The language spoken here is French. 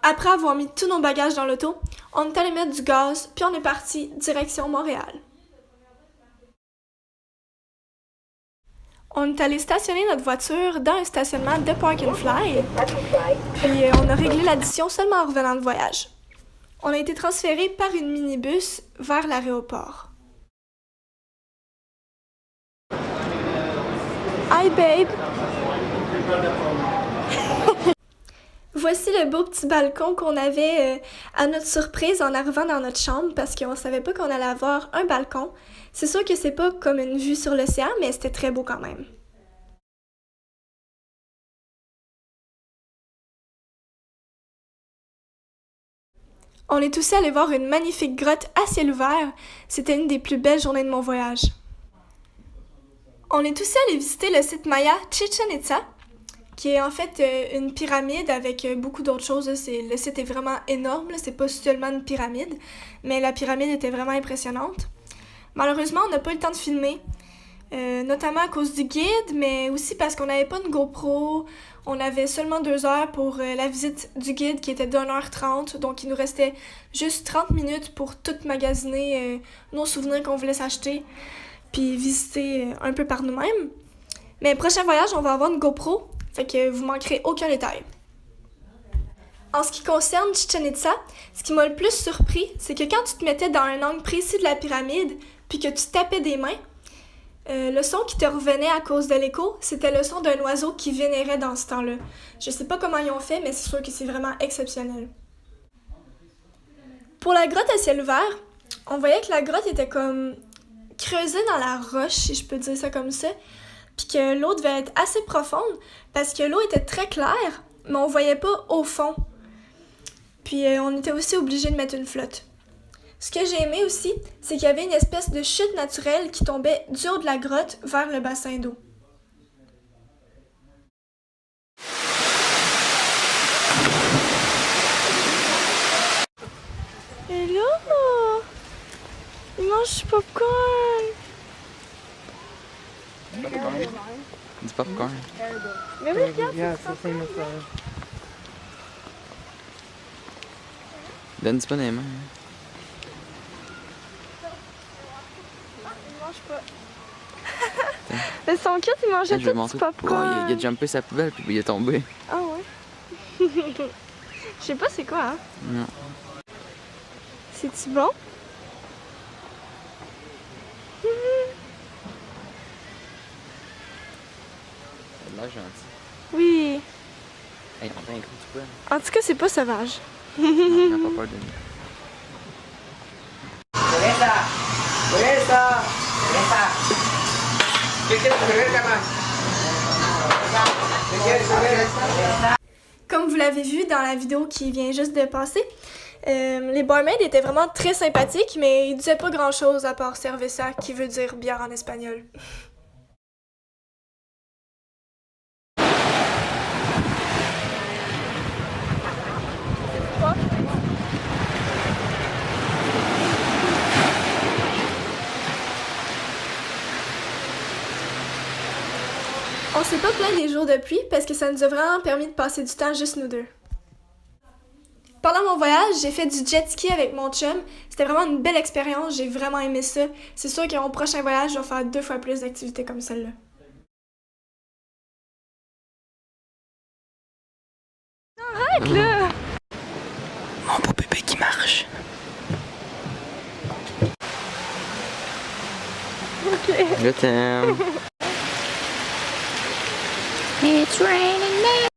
Après avoir mis tous nos bagages dans l'auto, on est allé mettre du gaz, puis on est parti direction Montréal. On est allé stationner notre voiture dans un stationnement de Park and Fly, puis on a réglé l'addition seulement en revenant de voyage. On a été transféré par une minibus vers l'aéroport. Hi babe! Voici le beau petit balcon qu'on avait à notre surprise en arrivant dans notre chambre parce qu'on savait pas qu'on allait avoir un balcon. C'est sûr que c'est pas comme une vue sur l'océan, mais c'était très beau quand même. On est aussi allé voir une magnifique grotte à ciel ouvert. C'était une des plus belles journées de mon voyage. On est aussi allé visiter le site Maya Chichen Itza, qui est en fait une pyramide avec beaucoup d'autres choses. Le site est vraiment énorme, c'est pas seulement une pyramide, mais la pyramide était vraiment impressionnante. Malheureusement, on n'a pas eu le temps de filmer, notamment à cause du guide, mais aussi parce qu'on n'avait pas une GoPro. On avait seulement 2 heures pour la visite du guide qui était d'1h30, donc il nous restait juste 30 minutes pour tout magasiner nos souvenirs qu'on voulait s'acheter, puis visiter un peu par nous-mêmes. Mais prochain voyage, on va avoir une GoPro, fait que vous manquerez aucun détail. En ce qui concerne Chichen Itza, ce qui m'a le plus surpris, c'est que quand tu te mettais dans un angle précis de la pyramide, puis que tu tapais des mains, le son qui te revenait à cause de l'écho, c'était le son d'un oiseau qui vénérait dans ce temps-là. Je sais pas comment ils ont fait, mais c'est sûr que c'est vraiment exceptionnel. Pour la grotte à ciel ouvert, on voyait que la grotte était comme creusée dans la roche, si je peux dire ça comme ça, puis que l'eau devait être assez profonde parce que l'eau était très claire, mais on voyait pas au fond. Puis on était aussi obligé de mettre une flotte. Ce que j'ai aimé aussi, c'est qu'il y avait une espèce de chute naturelle qui tombait du haut de la grotte vers le bassin d'eau. Hello! Il mange du popcorn! Du popcorn. Mais oui, regarde, Yeah, c'est it's the same as Donne-tu pas des mains. Il mange pas. Mais son kit, il mangeait Je vais tout montrer. du popcorn. Il a jumpé sa poubelle puis il est tombé. Ah ouais? Je sais pas c'est quoi, hein? Non. C'est-tu bon? Il a l'air gentil. Oui. Hey, on fait un gros du poil. En tout cas, c'est pas sauvage. Non, il n'a pas peur de nous. Teresa! Teresa! Teresa! ¿Qué quieres beber, cama? ¿Qué quieres beber? Comme vous l'avez vu dans la vidéo qui vient juste de passer, les barmaids étaient vraiment très sympathiques, mais ils disaient pas grand-chose à part cerveza, qui veut dire bière en espagnol. On s'est pas plaint des jours de pluie parce que ça nous a vraiment permis de passer du temps juste nous deux. Pendant mon voyage, j'ai fait du jet ski avec mon chum. C'était vraiment une belle expérience, j'ai vraiment aimé ça. C'est sûr que mon prochain voyage, je vais faire 2 fois plus d'activités comme celle-là. Arrête là! Mon beau bébé qui marche. Ok. Je t'aime. It's raining men.